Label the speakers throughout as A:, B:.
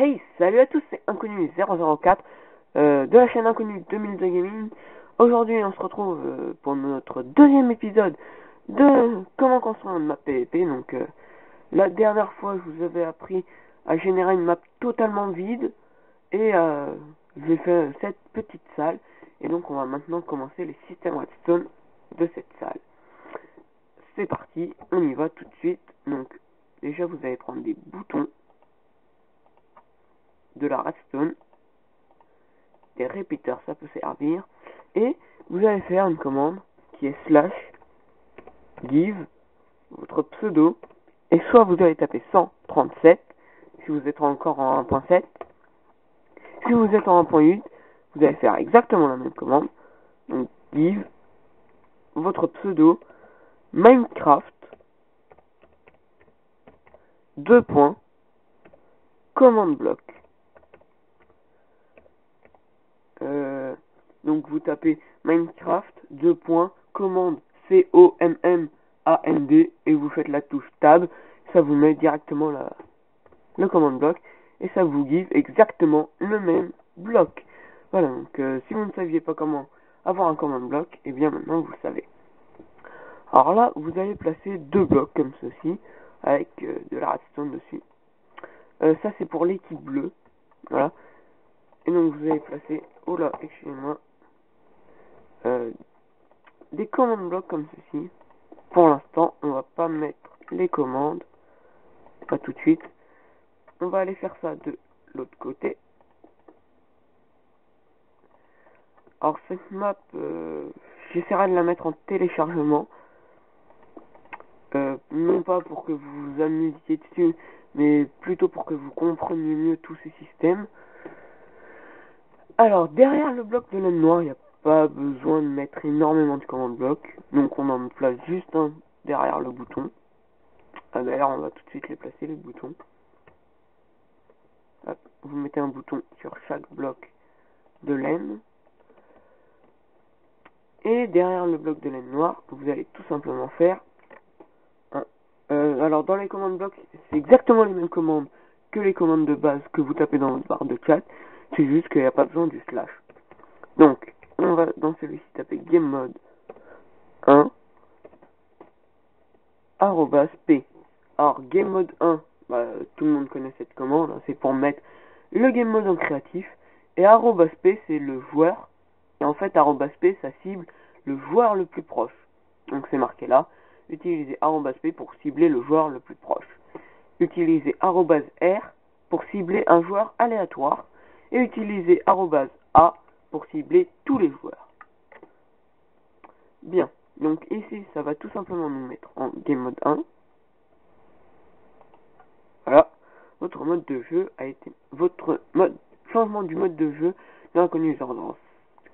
A: Hey, salut à tous, c'est Inconnu004 de la chaîne Inconnu 2002 Gaming. Aujourd'hui, on se retrouve pour notre deuxième épisode de comment construire une map PvP. Donc, la dernière fois, je vous avais appris à générer une map totalement vide et j'ai fait cette petite salle. Et donc, on va maintenant commencer les systèmes redstone de cette salle. C'est parti, on y va tout de suite. Donc, déjà, vous allez prendre des boutons, de la redstone, des repeaters, ça peut servir, et vous allez faire une commande qui est slash give votre pseudo, et soit vous allez taper 137 si vous êtes encore en 1.7. Si vous êtes en 1.8, vous allez faire exactement la même commande. Donc give votre pseudo Minecraft commande bloc. Donc vous tapez Minecraft commande command et vous faites la touche tab, ça vous met directement le command bloc et ça vous give exactement le même bloc. Voilà, donc si vous ne saviez pas comment avoir un command bloc, et bien maintenant vous le savez. Alors là, vous allez placer deux blocs comme ceci avec de la redstone dessus. Ça c'est pour l'équipe bleue, voilà. Et donc vous allez placer, oh là, excusez-moi, des commandes blocs comme ceci. Pour l'instant, on va pas mettre les commandes, pas tout de suite. On va aller faire ça de l'autre côté. Alors cette map, j'essaierai de la mettre en téléchargement. Non pas pour que vous vous amusiez dessus, mais plutôt pour que vous compreniez mieux tous ces systèmes. Alors, derrière le bloc de laine noire, il n'y a pas besoin de mettre énormément de commandes blocs. Donc on en place juste un derrière le bouton. D'ailleurs, on va tout de suite les placer, les boutons. Hop, vous mettez un bouton sur chaque bloc de laine. Et derrière le bloc de laine noire, vous allez tout simplement faire alors dans les commandes blocs, c'est exactement les mêmes commandes que les commandes de base que vous tapez dans votre barre de chat. C'est juste qu'il n'y a pas besoin du slash. Donc, on va dans celui-ci taper gamemode 1 @p. Alors gamemode 1, tout le monde connaît cette commande, hein, c'est pour mettre le gamemode en créatif. Et @p c'est le joueur. Et en fait @p ça cible le joueur le plus proche. Donc c'est marqué là. Utilisez @p pour cibler le joueur le plus proche. Utilisez @r pour cibler un joueur aléatoire. Et utilisez @a pour cibler tous les joueurs. Bien. Donc ici, ça va tout simplement nous mettre en game mode 1. Voilà. Votre mode de jeu a été... changement du mode de jeu d'Inconnu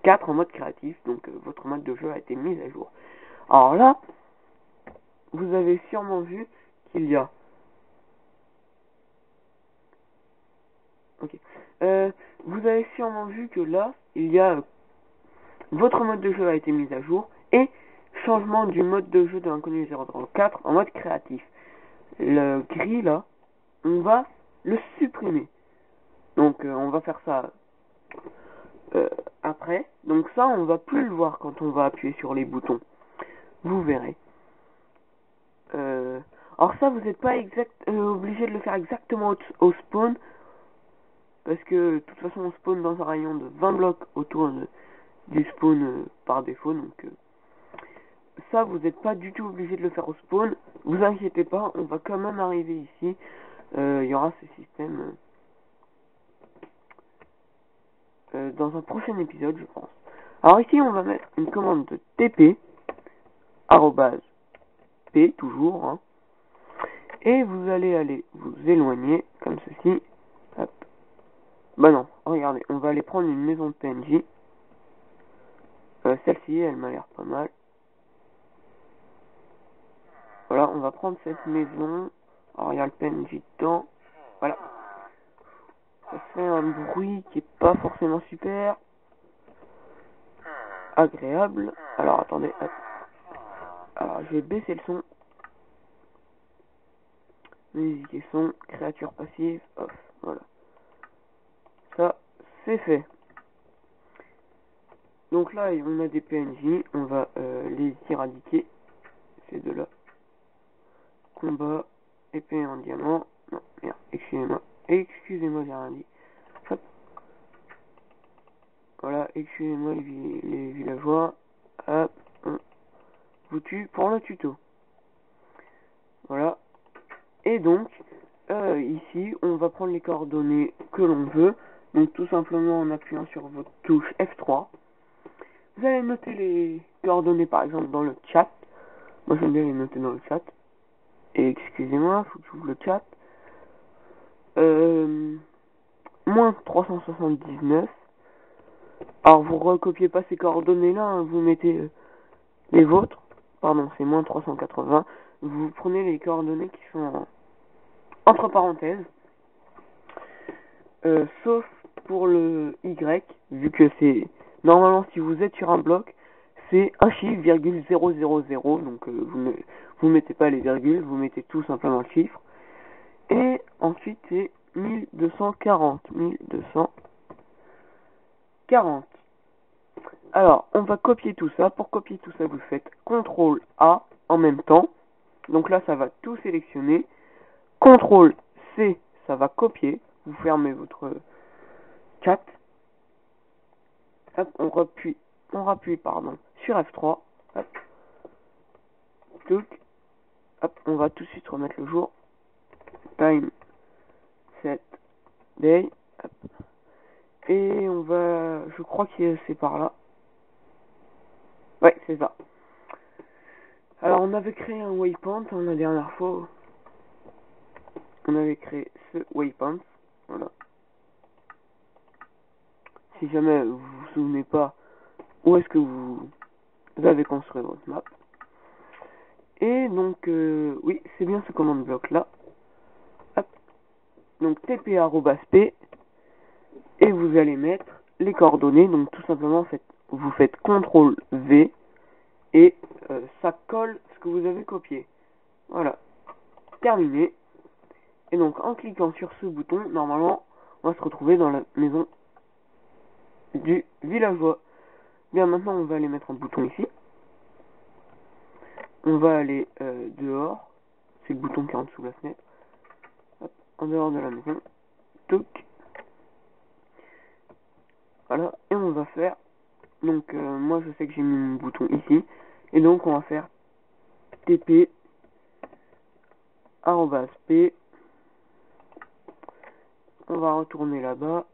A: 004 en mode créatif. Donc votre mode de jeu a été mis à jour. Alors là, vous avez sûrement vu qu'il y a... Ok. Vous avez sûrement vu que là, il y a... votre mode de jeu a été mis à jour et changement du mode de jeu de l'Inconnu 004 en mode créatif. Le gris là, on va le supprimer. Donc on va faire ça après. Donc ça, on va plus le voir quand on va appuyer sur les boutons. Vous verrez. Alors ça, vous n'êtes pas obligé de le faire exactement au spawn. Parce que de toute façon, on spawn dans un rayon de 20 blocs autour du spawn par défaut. Donc ça, vous n'êtes pas du tout obligé de le faire au spawn. Vous inquiétez pas, on va quand même arriver ici. Il y aura ce système dans un prochain épisode, je pense. Alors ici, on va mettre une commande de TP, @p, toujours, hein, et vous allez aller vous éloigner, comme ceci. Hop. Bah non, regardez, on va aller prendre une maison de PNJ. Celle-ci, elle m'a l'air pas mal. Voilà, on va prendre cette maison. Alors, il y a le PNJ dedans. Voilà. Ça fait un bruit qui est pas forcément super agréable. Alors, attendez. Hop. Alors, je vais baisser le son. Musique et son, créature passive, off. Voilà. c'est fait. Donc là, on a des PNJ, on va les éradiquer. Ces deux-là. Combat, épée en diamant. Non, merde, excusez-moi. Excusez-moi, j'ai rien dit. Hop. Voilà, excusez-moi les villageois. Hop, on vous tue pour le tuto. Voilà. Et donc, ici, on va prendre les coordonnées que l'on veut. Donc tout simplement en appuyant sur votre touche F3. Vous allez noter les coordonnées par exemple dans le chat. Moi j'aime bien les noter dans le chat. Et excusez-moi, faut que j'ouvre le chat. Moins 379. Alors vous recopiez pas ces coordonnées là, hein, vous mettez les vôtres. Pardon, c'est moins 380. Vous prenez les coordonnées qui sont entre parenthèses. Sauf pour le Y, vu que c'est... Normalement, si vous êtes sur un bloc, c'est un chiffre, virgule 000, donc vous mettez pas les virgules, vous mettez tout simplement le chiffre. Et ensuite, c'est 1240. Alors, on va copier tout ça. Pour copier tout ça, vous faites CTRL A en même temps. Donc là, ça va tout sélectionner. CTRL C, ça va copier. Vous fermez votre chat. Hop, on rappuie sur F3. Hop. Hop, on va tout de suite remettre le jour. Time set day. Hop. Et on va, je crois que c'est par là. Ouais, c'est ça. Alors on avait créé un waypoint la dernière fois. On avait créé ce waypoint. Voilà. Si jamais vous vous souvenez pas où est-ce que vous avez construit votre map. Et donc, oui, c'est bien ce command bloc là. Hop. Donc tp@p et vous allez mettre les coordonnées. Donc tout simplement, vous faites CTRL V et ça colle ce que vous avez copié. Voilà. Terminé. Et donc en cliquant sur ce bouton, normalement, on va se retrouver dans la maison du villageois. Bien, maintenant on va aller mettre un bouton ici. On va aller dehors. C'est le bouton qui est en dessous de la fenêtre. Hop, en dehors de la maison. Toc. Voilà. Et on va faire. Donc moi je sais que j'ai mis mon bouton ici. Et donc on va faire tp @p. On va retourner là-bas.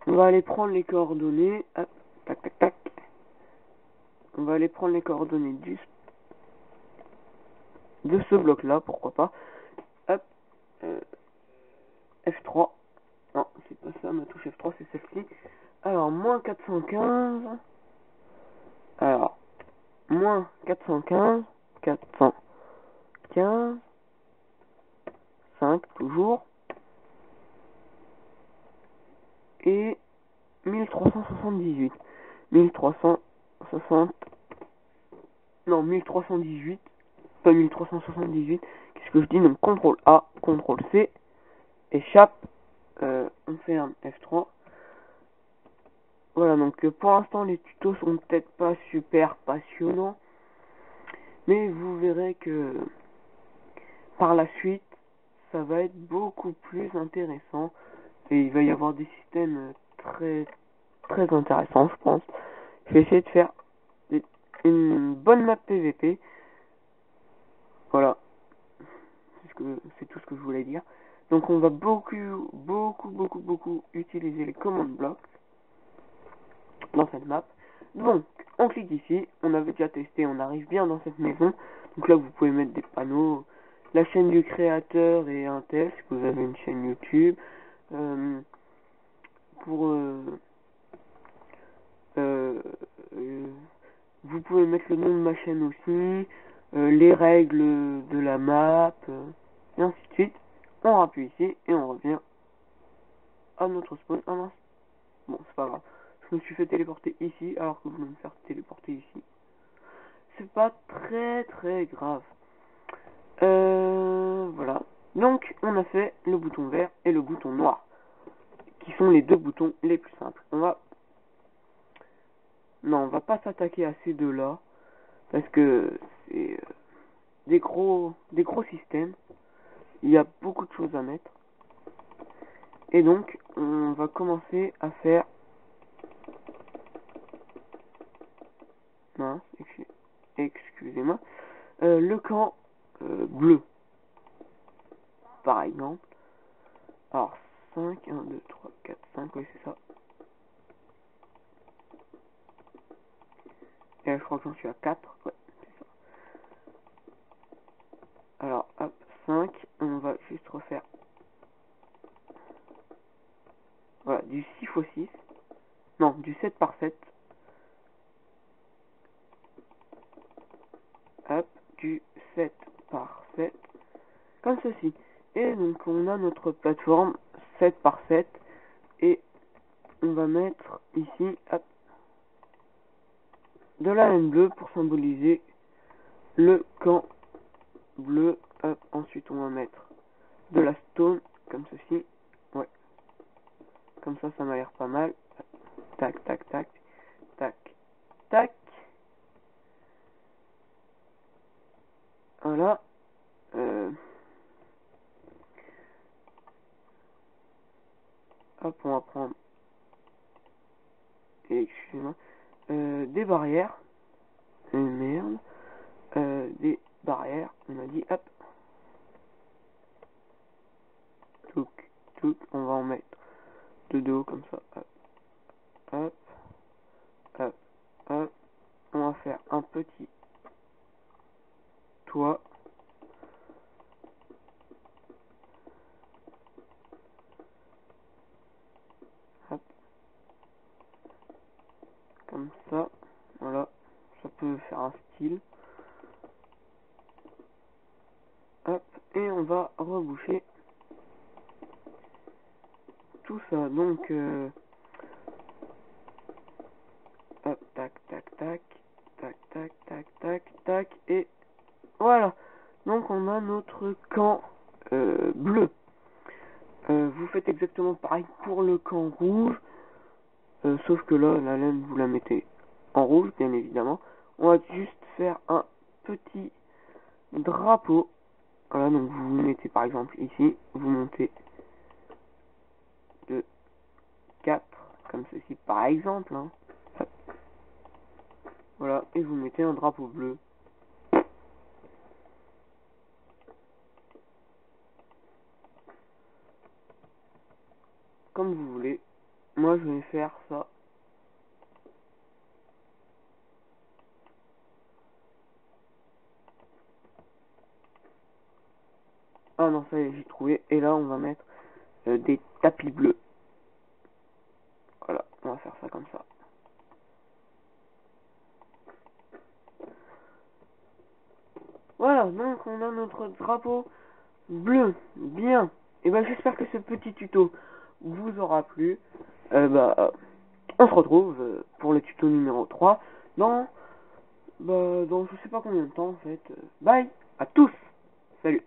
A: On va aller prendre les coordonnées. Hop, tac tac tac. On va aller prendre les coordonnées de ce bloc là, pourquoi pas. Hop, F3. Non, c'est pas ça, ma touche F3, c'est celle-ci. Alors, moins 415. Alors, moins 415. 415. 5, toujours. Et 1378. 1360. Non, 1318. Pas 1378. Qu'est-ce que je dis? Donc, CTRL A, CTRL C. Échappe. On ferme F3. Voilà, donc pour l'instant les tutos sont peut-être pas super passionnants, mais vous verrez que par la suite ça va être beaucoup plus intéressant et il va y avoir des systèmes très très intéressants, je pense. Je vais essayer de faire une bonne map PVP. Voilà, c'est tout ce que je voulais dire. Donc on va beaucoup utiliser les command blocks dans cette map. Donc, on clique ici, on avait déjà testé, on arrive bien dans cette maison. Donc là, vous pouvez mettre des panneaux, la chaîne du créateur et un test, si vous avez une chaîne YouTube. Vous pouvez mettre le nom de ma chaîne aussi, les règles de la map, et ainsi de suite. On rappuie ici et on revient à notre spawn. Ah mince, bon, c'est pas grave. Je me suis fait téléporter ici alors que je voulais me faire téléporter ici. C'est pas très grave. Voilà. Donc on a fait le bouton vert et le bouton noir, qui sont les deux boutons les plus simples. On va pas s'attaquer à ces deux-là, parce que c'est des gros systèmes. Il y a beaucoup de choses à mettre. Et donc, on va commencer à faire... Non, excusez-moi. Le camp bleu, par exemple. Alors, 5, 1, 2, 3, 4, 5, oui, c'est ça. Et là, je crois que j'en suis à 4, ouais, c'est ça. Alors, hop, 5, on va juste refaire... Voilà, du 6 x 6. Non, du 7 par 7. Hop, du 7 par 7. Comme ceci. Et donc, on a notre plateforme 7 par 7. Et on va mettre ici, hop, de la laine bleue pour symboliser le camp bleu. Hop, ensuite, on va mettre de la stone, comme ceci. Ouais. Comme ça m'a l'air pas mal. Tac, tac, tac. Tac, tac. Voilà. Hop, on va prendre, excusez-moi, des barrières. Merde. Des barrières. On a dit, hop. Touc, touc. On va en mettre de dos comme ça. Hop, hop, hop, hop. On va faire un petit toit. Hop. Comme ça. Voilà. Ça peut faire un style. Hop. Et on va reboucher tout ça. Donc, hop, tac, tac, tac. Tac, tac, tac, tac, tac. Et voilà. Donc, on a notre camp bleu. Vous faites exactement pareil pour le camp rouge. Sauf que là, la laine, vous la mettez en rouge, bien évidemment. On va juste faire un petit drapeau. Voilà, donc vous mettez par exemple ici, vous montez de 4, comme ceci par exemple. Hein. Voilà, et vous mettez un drapeau bleu. Comme vous voulez. Moi, je vais faire ça. Ah non, ça y est, j'ai trouvé. Et là, on va mettre des tapis bleus. Voilà, on va faire ça comme ça. Voilà, donc on a notre drapeau bleu. Bien. Et ben j'espère que ce petit tuto vous aura plu. On se retrouve pour le tuto numéro 3 dans je sais pas combien de temps en fait. Bye à tous. Salut.